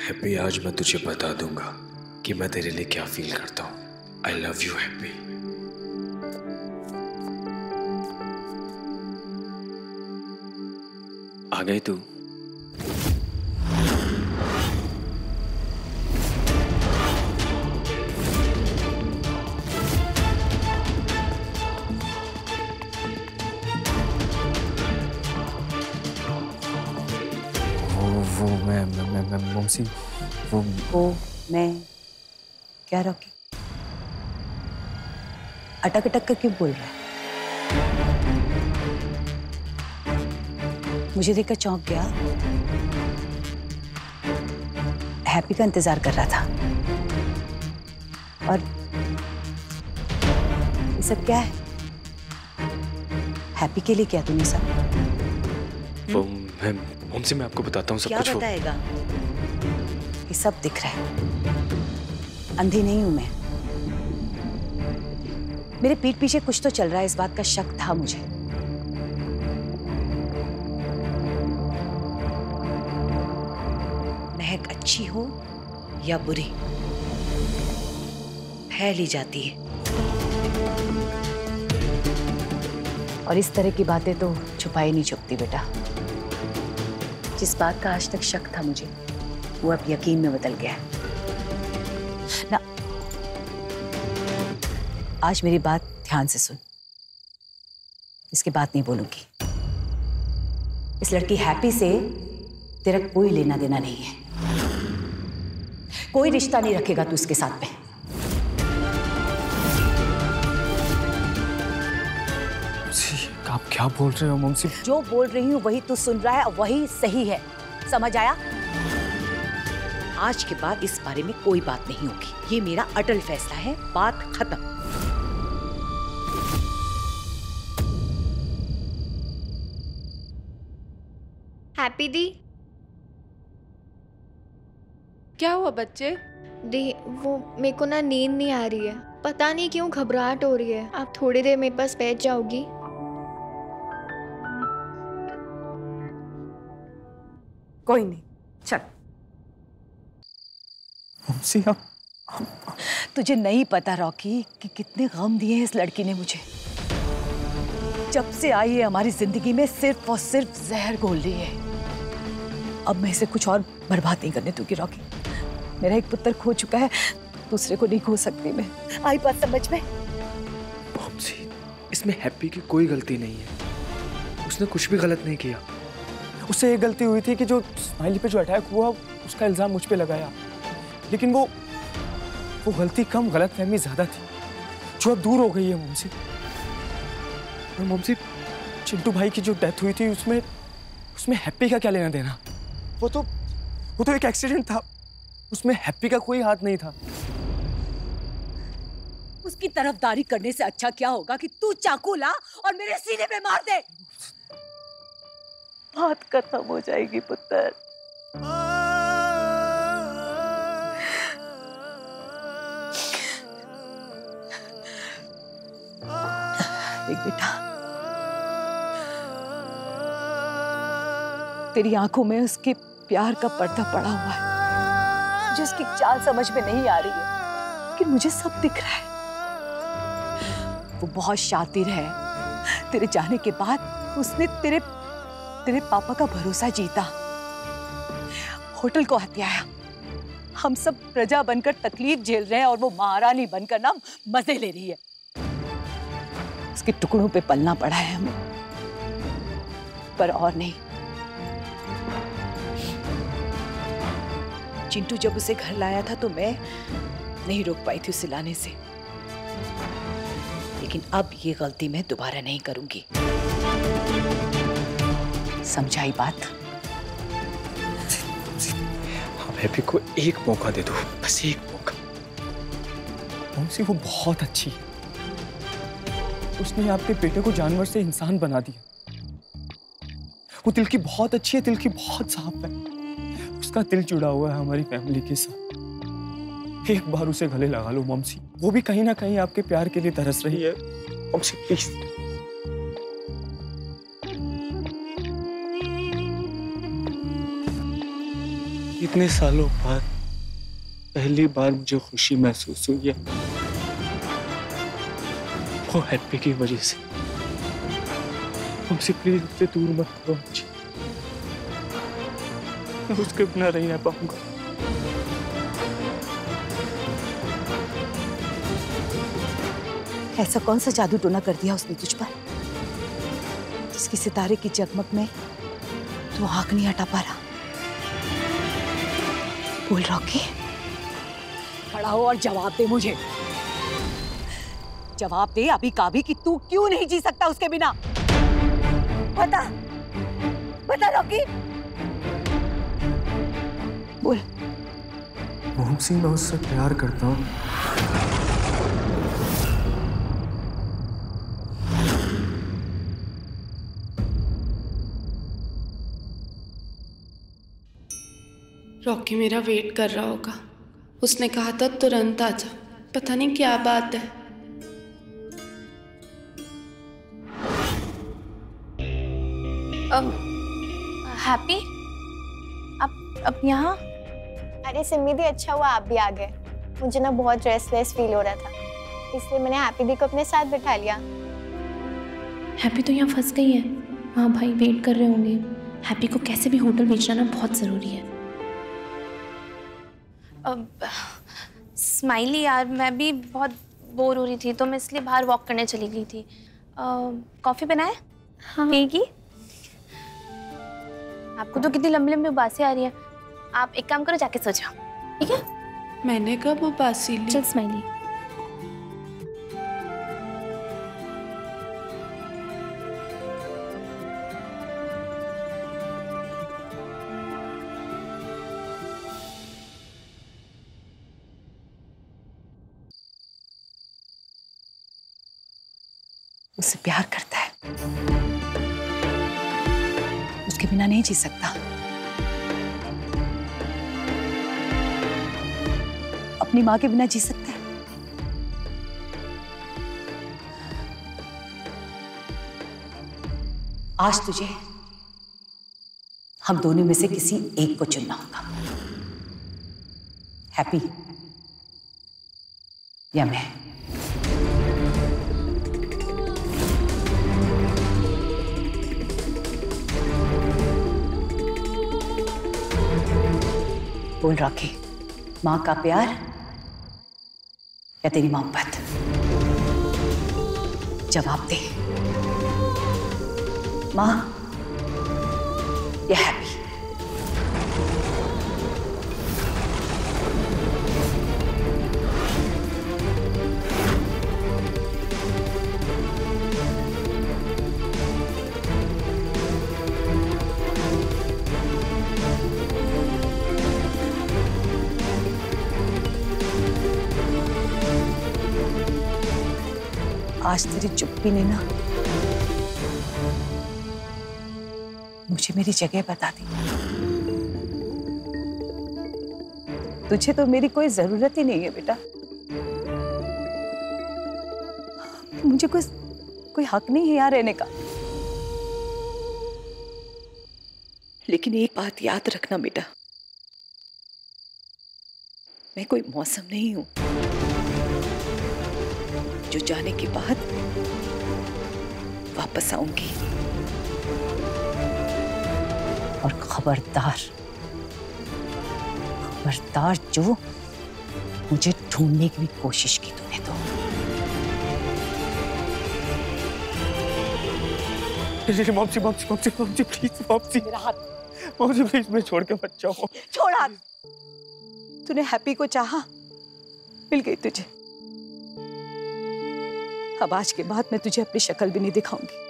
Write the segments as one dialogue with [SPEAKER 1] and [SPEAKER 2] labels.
[SPEAKER 1] Happy, आज मैं तुझे बता दूंगा कि मैं तेरे लिए क्या फील करता हूँ। I love you happy. आ गई तू?
[SPEAKER 2] वो मैं मौसी वो
[SPEAKER 3] मैं क्या रॉकी? अटक अटक कर क्यों बोल रहा है? मुझे देखकर चौंक गया? हैप्पी का इंतजार कर रहा था। और ये सब क्या है? हैप्पी के लिए क्या तूने सब?
[SPEAKER 1] वो मौसी, मैं आपको बताता हूँ सब
[SPEAKER 3] क्या
[SPEAKER 1] कुछ।
[SPEAKER 3] बताएगा? ये सब दिख रहा है, अंधी नहीं हूं मैं। मेरे पीठ पीछे कुछ तो चल रहा है, इस बात का शक था मुझे। महक अच्छी हो या बुरी, फैल ही जाती है। और इस तरह की बातें तो छुपाई नहीं छुपती बेटा। जिस बात का आज तक शक था मुझे, वो अब यकीन में बदल गया है ना। आज मेरी बात ध्यान से सुन, इसके बाद नहीं बोलूंगी। इस लड़की हैप्पी से तेरा कोई लेना देना नहीं है, कोई रिश्ता नहीं रखेगा तू इसके साथ में।
[SPEAKER 2] आप क्या बोल रहे हो मौसी?
[SPEAKER 3] जो बोल रही हूँ वही तू सुन रहा है, वही सही है। समझ आया? आज के बाद इस बारे में कोई बात नहीं होगी, ये मेरा अटल फैसला है। बात खत्म।
[SPEAKER 4] हैप्पी दी।
[SPEAKER 5] क्या हुआ बच्चे?
[SPEAKER 4] दी, वो मेरे को ना नींद नहीं आ रही है, पता नहीं क्यों घबराहट हो रही है। आप थोड़ी देर मेरे पास बैठ जाओगी?
[SPEAKER 5] कोई नहीं, चल।
[SPEAKER 2] मौसी
[SPEAKER 3] तुझे नहीं पता रॉकी कि कितने गम दिए हैं इस लड़की ने मुझे। जब से आई है हमारी जिंदगी में सिर्फ और सिर्फ जहर घोल रही है। अब मैं इसे कुछ और बर्बाद नहीं करने दूंगी रॉकी। मेरा एक पुत्र खो चुका है, दूसरे को नहीं खो सकती मैं। आई बात समझ में?
[SPEAKER 1] मौसी, इसमें हैप्पी की कोई गलती नहीं है, उसने कुछ भी गलत नहीं किया।
[SPEAKER 2] उससे एक गलती हुई थी कि जो स्माइली पे जो अटैक हुआ उसका इल्जाम मुझ पे लगाया, लेकिन वो गलती कम, गलतफहमी ज्यादा थी जो अब दूर हो गई है मौसी। और मौसी, चिंटू भाई की जो डेथ हुई थी उसमें हैप्पी का क्या लेना देना? वो तो एक एक्सीडेंट था, उसमें हैप्पी का कोई हाथ नहीं था।
[SPEAKER 3] उसकी तरफदारी करने से अच्छा क्या होगा कि तू चाकू ला और मेरे सीने पे मार दे। बात खत्म हो जाएगी पुत्र। देख बेटा, तेरी आंखों में उसके प्यार का पर्दा पड़ा हुआ है, मुझे उसकी चाल समझ में नहीं आ रही है, लेकिन मुझे सब दिख रहा है। वो बहुत शातिर है। तेरे जाने के बाद उसने तेरे पापा का भरोसा जीता, होटल को हथियाया। हम सब प्रजा बनकर तकलीफ झेल रहे हैं और वो महारानी बनकर ना मजे ले रही है। उसके टुकड़ों पे पलना पड़ा है हमें, पर और नहीं। चिंटू जब उसे घर लाया था तो मैं नहीं रोक पाई थी उसे लाने से, लेकिन अब ये गलती मैं दोबारा नहीं करूंगी। समझाई बात?
[SPEAKER 1] आप हैप्पी को एक मौका दे दो, बस एक मौका।
[SPEAKER 2] मौसी, वो बहुत अच्छी है, उसने आपके बेटे को जानवर से इंसान बना दिया। वो दिल की बहुत अच्छी है, दिल की बहुत साफ है। उसका दिल जुड़ा हुआ है हमारी फैमिली के साथ। एक बार उसे गले लगा लो मौसी, वो भी कहीं ना कहीं आपके प्यार के लिए तरस रही है। मौसी प्लीज। इतने सालों बाद पहली बार मुझे खुशी महसूस हुई है, वो हैप्पी की वजह से। हमसे प्लीज उससे दूर मत करो मुझे, मैं उसके बिना नहीं रह पाऊंगा।
[SPEAKER 3] ऐसा कौन सा जादू टोना कर दिया उसने तुझ पर, जिसकी सितारे की जगमग में तू आंख नहीं हटा पा रहा? बोल रॉकी, खड़ा हो और जवाब दे मुझे। जवाब दे अभी काभी कि तू क्यों नहीं जी सकता उसके बिना। बता बता रॉकी, बोल।
[SPEAKER 1] मोहन सिंह, मैं उससे प्यार करता हूँ।
[SPEAKER 5] रॉकी मेरा वेट कर रहा होगा। उसने कहा था तुरंत आ जा, पता नहीं क्या बात है।
[SPEAKER 6] हैप्पी, अब यहाँ?
[SPEAKER 4] अरे सिमी दी, अच्छा हुआ आप भी आ गए। मुझे ना बहुत रेस्टलेस फील हो रहा था, इसलिए मैंने हैप्पी दी को अपने साथ बिठा लिया।
[SPEAKER 6] हैप्पी तो यहाँ फंस गई है। हाँ भाई, वेट कर रहे होंगे। हैप्पी को कैसे भी होटल भेजना ना बहुत ज़रूरी है। स्माइली यार, मैं भी बहुत बोर हो रही थी तो मैं इसलिए बाहर वॉक करने चली गई थी। कॉफ़ी बनाए? हाँ। पिएगी? आपको तो कितनी लंबी लंबी उबासी आ रही है। आप एक काम करो, जाके सो जाओ, ठीक है?
[SPEAKER 5] मैंने कब उबासी ली?
[SPEAKER 6] चल स्माइली।
[SPEAKER 3] उससे प्यार करता है, उसके बिना नहीं जी सकता। अपनी माँ के बिना जी सकता है? आज तुझे हम दोनों में से किसी एक को चुनना होगा, हैप्पी या मैं। बोल रॉकी, माँ का प्यार या तेरी मोहब्बत? जवाब दे। माँ या हैप्पी? आज तेरी चुप्पी ने ना मुझे मेरी जगह बता दी। तुझे तो मेरी कोई जरूरत ही नहीं है बेटा। मुझे कोई हक नहीं है यहाँ रहने का। लेकिन एक बात याद रखना बेटा, मैं कोई मौसम नहीं हूं जो जाने के बाद वापस आऊंगी। और खबरदार जो मुझे ढूंढने की भी कोशिश की तूने तो।
[SPEAKER 2] मॉमसी प्लीज, मॉमसी
[SPEAKER 3] मेरा हाथ
[SPEAKER 2] मॉमसी प्लीज, मैं छोड़ के मत जाओ।
[SPEAKER 3] छोड़ हाथ। तूने हैप्पी को चाहा, मिल गई तुझे। अब आज के बाद मैं तुझे अपनी शक्ल भी नहीं दिखाऊंगी।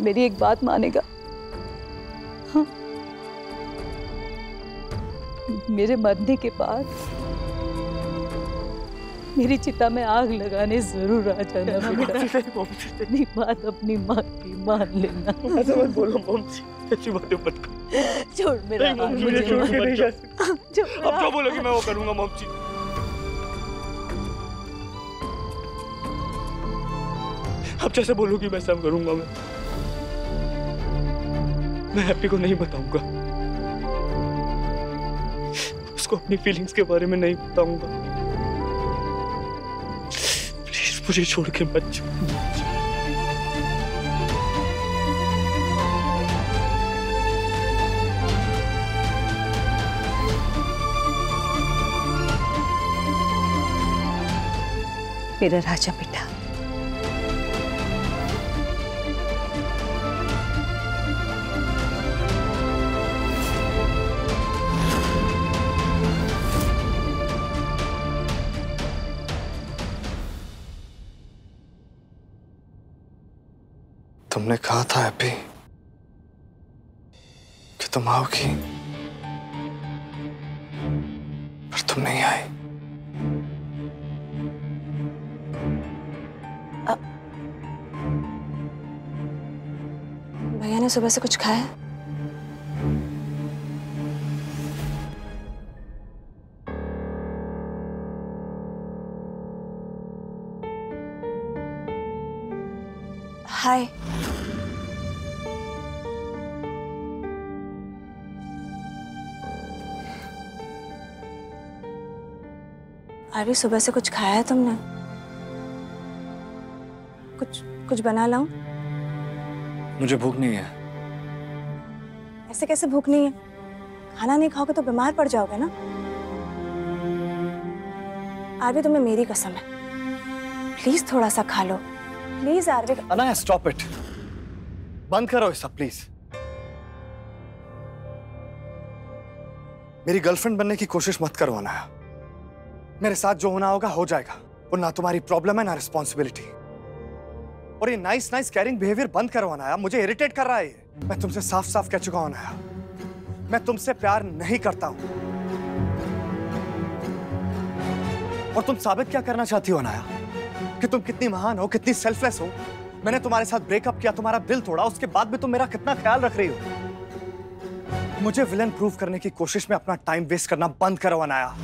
[SPEAKER 3] मेरी एक बात मानेगा? हाँ, मेरे मरने के बाद मेरी चिता में आग लगाने जरूर आ जाना बेटा। अपनी बात अपनी माँ की मान लेना।
[SPEAKER 2] ऐसा मत बोलो मॉमसी, ऐसी बातें मत करो।
[SPEAKER 3] छोड़ मेरा हाथ,
[SPEAKER 2] मुझे छोड़ के नहीं जा सकता।
[SPEAKER 3] छोड़
[SPEAKER 2] अब जो बोलोगी मैं वो करूंगा मॉमसी। आप जैसे बोलोगी वैसा करूंगा। मैं हैप्पी को नहीं बताऊंगा, उसको अपनी फीलिंग्स के बारे में नहीं बताऊंगा। प्लीज मुझे छोड़ के मत जाओ।
[SPEAKER 3] मेरा राजा बेटा,
[SPEAKER 1] तुमने कहा था हैप्पी कि तुम आओगी, पर तुम नहीं आई।
[SPEAKER 7] भैया ने सुबह से कुछ खाया? हाय। अभी सुबह से कुछ खाया है तुमने? कुछ बना लाऊं?
[SPEAKER 1] मुझे भूख नहीं है।
[SPEAKER 7] ऐसे कैसे भूख नहीं है? खाना नहीं खाओगे तो बीमार पड़ जाओगे ना। आरवी, तुम्हें मेरी कसम है, प्लीज थोड़ा सा खा लो please. Aarvi
[SPEAKER 1] Anaya, stop it, बंद करो ये सब प्लीज। मेरी गर्लफ्रेंड बनने की कोशिश मत करो अनाया। मेरे साथ जो होना होगा हो जाएगा, वो ना तुम्हारी प्रॉब्लम है ना रिस्पॉन्सिबिलिटी। और ये नाइस केयरिंग बिहेवियर बंद करो अनाया, मुझे इरिटेट कर रहा है ये। मैं तुमसे साफ साफ कह चुका हूं अनाया, मैं तुमसे प्यार नहीं करता हूं। और तुम साबित क्या करना चाहती हो अनाया, कि तुम कितनी महान हो, कितनी सेल्फलेस हो। मैंने तुम्हारे साथ ब्रेकअप किया, तुम्हारा दिल तोड़ा, उसके बाद भी तुम मेरा कितना ख्याल रख रही हो। मुझे विलन प्रूव करने की कोशिश में अपना टाइम वेस्ट करना बंद करो अनाया।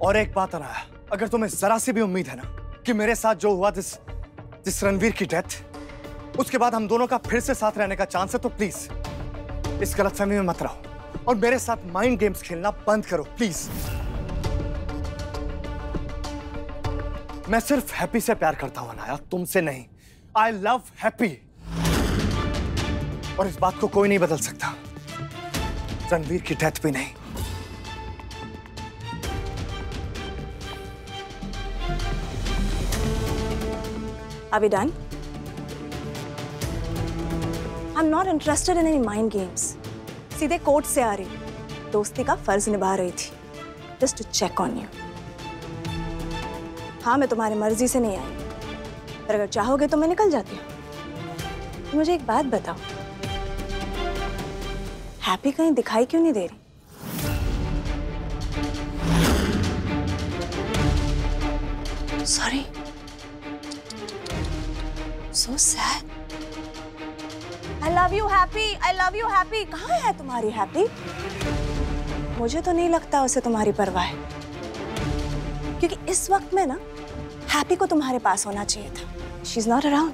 [SPEAKER 1] और एक बात अनाया, अगर तुम्हें जरा सी भी उम्मीद है ना कि मेरे साथ जो हुआ जिस रणवीर की डेथ, उसके बाद हम दोनों का फिर से साथ रहने का चांस है, तो प्लीज इस गलतफहमी में मत रहो और मेरे साथ माइंड गेम्स खेलना बंद करो प्लीज। मैं सिर्फ हैप्पी से प्यार करता हूं अनाया, तुमसे नहीं। आई लव हैप्पी, और इस बात को कोई नहीं बदल सकता, रणवीर की डेथ भी नहीं।
[SPEAKER 7] Are we done? I'm not interested in any mind games. सीधे कोर्ट से आ रही, दोस्ती का फर्ज निभा रही थी, just to check on you. हाँ, मैं तुम्हारी मर्जी से नहीं आई, पर अगर चाहोगे तो मैं निकल जाती हूँ। मुझे एक बात बताओ, हैप्पी कहीं दिखाई क्यों नहीं दे रही? Sorry. So sad. I love you, Happy. I love you, Happy. कहाँ है तुम्हारी हैप्पी? मुझे तो नहीं लगता उसे तुम्हारी परवाह है, क्योंकि इस वक्त में ना हैप्पी को तुम्हारे पास होना चाहिए था। She's not around.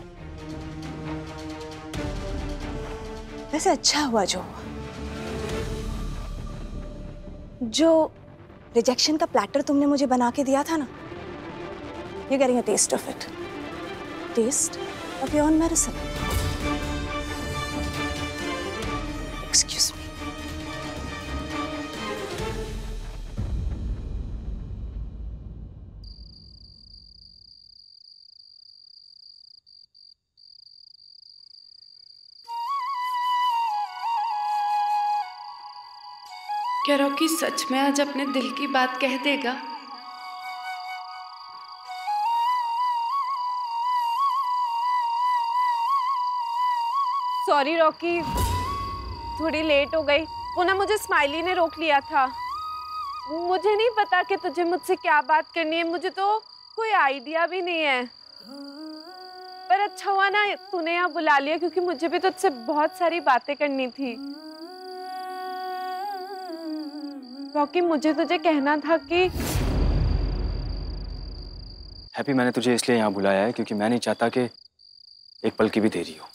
[SPEAKER 7] वैसे अच्छा हुआ जो रिजेक्शन का प्लेटर तुमने मुझे बना के दिया था ना, You're getting a taste of it. Taste of your own medicine. Excuse me.
[SPEAKER 5] क्या रॉकी सच में आज अपने दिल की बात कह देगा?
[SPEAKER 8] सॉरी रॉकी, थोड़ी लेट हो गई। वो ना मुझे स्माइली ने रोक लिया था। मुझे नहीं पता कि तुझे मुझसे क्या बात करनी है, मुझे तो कोई आइडिया भी नहीं है। पर अच्छा हुआ ना तूने यहाँ बुला लिया, क्योंकि मुझे भी तुझसे बहुत सारी बातें करनी थी। रॉकी, मुझे तुझे कहना था कि
[SPEAKER 2] हैप्पी, मैंने तुझे इसलिए यहाँ बुलाया है क्योंकि मैं नहीं चाहता कि एक पल की भी देरी हो।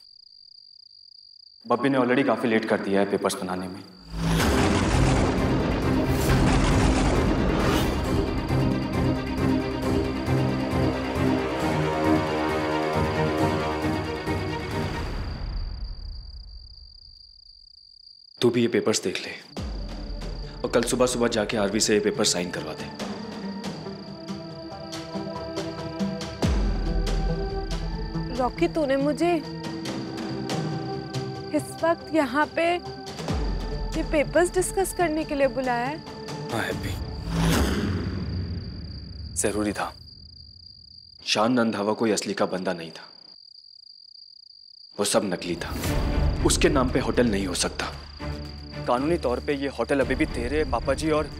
[SPEAKER 2] बब्बी ने ऑलरेडी काफी लेट कर दिया है पेपर्स बनाने में। तू भी ये पेपर्स देख ले और कल सुबह सुबह जाके आरवी से ये पेपर साइन करवा दे।
[SPEAKER 8] रॉकी, तूने मुझे इस वक्त यहाँ पे ये पेपर्स डिस्कस करने के लिए बुलाया है?
[SPEAKER 2] हाँ हैप्पी, जरूरी था। शान रंधावा कोई असली का बंदा नहीं था, वो सब नकली था। उसके नाम पे होटल नहीं हो सकता। कानूनी तौर पे ये होटल अभी भी तेरे पापा जी और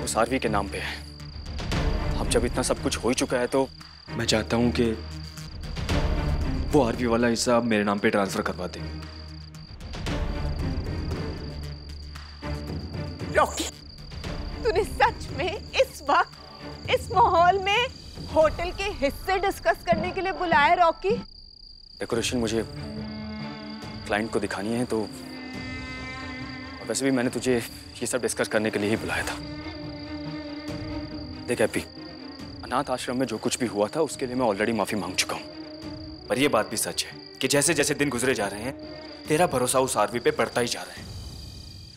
[SPEAKER 2] उस आरवी के नाम पे है। अब जब इतना सब कुछ हो ही चुका है तो मैं चाहता हूं कि वो आरवी वाला हिस्सा मेरे नाम पे ट्रांसफर करवा दे।
[SPEAKER 3] रॉकी, तूने सच में इस वक्त इस माहौल में होटल के हिस्से डिस्कस करने के लिए बुलाया है? रॉकी,
[SPEAKER 2] डेकोरेशन मुझे क्लाइंट को दिखानी है, तो वैसे भी मैंने तुझे ये सब डिस्कस करने के लिए ही बुलाया था। देख हैप्पी, अनाथ आश्रम में जो कुछ भी हुआ था उसके लिए मैं ऑलरेडी माफी मांग चुका हूँ। पर यह बात भी सच है कि जैसे जैसे दिन गुजरे जा रहे हैं तेरा भरोसा उस आरवी पे बढ़ता ही जा रहा है।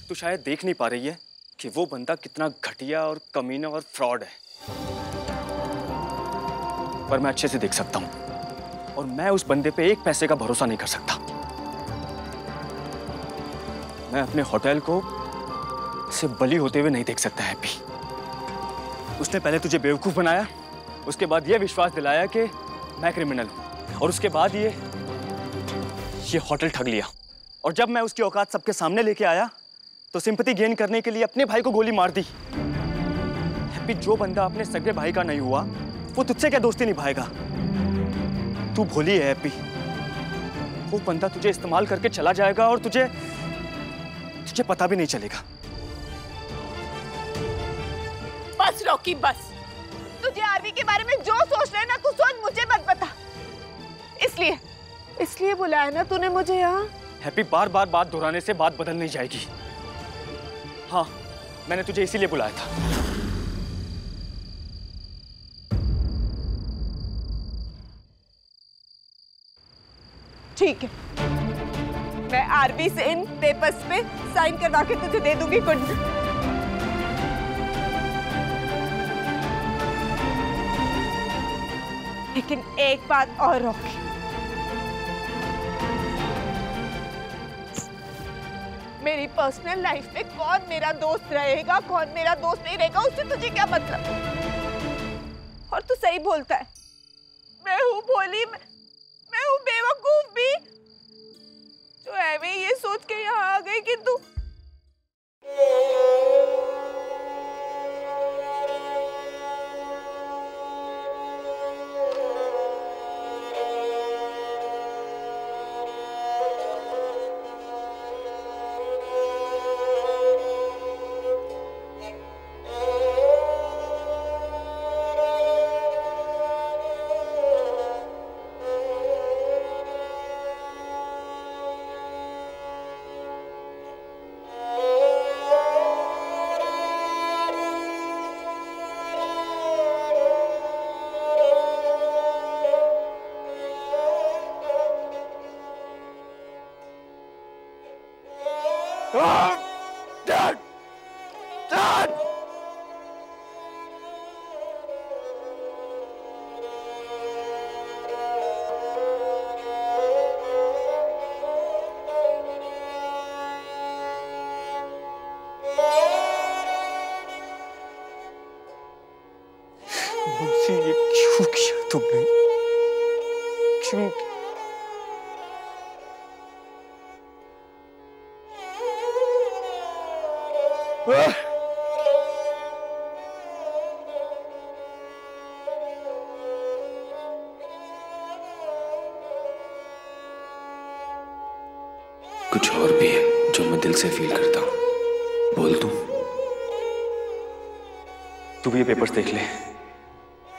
[SPEAKER 2] तू शायद देख नहीं पा रही है कि वो बंदा कितना घटिया और कमीना और फ्रॉड है, पर मैं अच्छे से देख सकता हूं और मैं उस बंदे पे एक पैसे का भरोसा नहीं कर सकता। मैं अपने होटल को से बली होते हुए नहीं देख सकता हैप्पी। उसने पहले तुझे बेवकूफ बनाया, उसके बाद यह विश्वास दिलाया कि मैं क्रिमिनल हूं, और उसके बाद ये होटल ठग लिया। और जब मैं उसकी औकात सबके सामने लेके आया तो सिंपैथी गेन करने के लिए अपने भाई को गोली मार दी। हैप्पी, जो बंदा अपने सगे भाई का नहीं हुआ वो तुझसे क्या दोस्ती निभाएगा? तू भोली है हैप्पी। वो बंदा तुझे इस्तेमाल करके चला जाएगा और तुझे पता भी नहीं चलेगा।
[SPEAKER 3] बस रॉकी, बस। तुझे आरवी के बारे में जो सोच रहे ना तू सोच, मुझे मत बता।
[SPEAKER 8] इसलिए बुलाया ना तूने मुझे यहाँ?
[SPEAKER 2] हैप्पी, बार बार बात दोहराने से बात बदल नहीं जाएगी। हाँ, मैंने तुझे इसीलिए बुलाया था।
[SPEAKER 3] ठीक है, मैं आरवी से इन पेपर्स पे साइन करवा के तुझे दे दूंगी। गुड। लेकिन एक बात और रॉकी, मेरी पर्सनल लाइफ में कौन मेरा दोस्त रहेगा कौन मेरा दोस्त नहीं रहेगा उससे तुझे क्या मतलब? और तू सही बोलता है, मैं हूँ भोली, मैं हूँ बेवकूफ भी, जो है मैं ये सोच के यहाँ आ गई कि तू
[SPEAKER 2] Dad! Dad! मुझसे ये क्यों किया तुमने? क्यों? कुछ और भी है जो मैं दिल से फील करता हूं। बोल तू भी ये पेपर्स देख ले।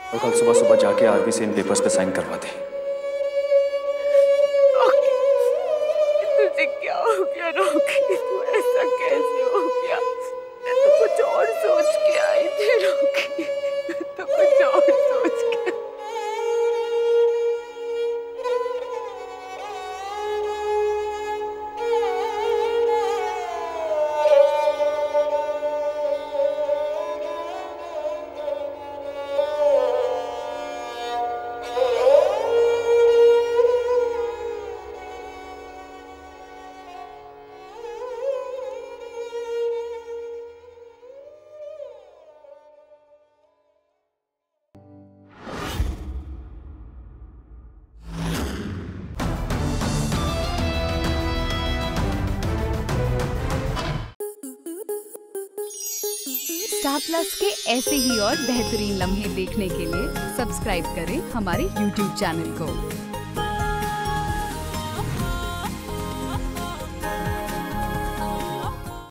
[SPEAKER 2] और कल सुबह सुबह जाके आरवी से इन पेपर्स पे साइन करवा दे।
[SPEAKER 8] तुझे क्या हो गया रॉकी? तू ऐसा कैसे हो गया? तो कुछ और सोच के आई थी रॉकी, तो कुछ और सोच के।
[SPEAKER 9] स्टार प्लस के ऐसे ही और बेहतरीन लम्हे देखने के लिए सब्सक्राइब करें हमारे YouTube चैनल को।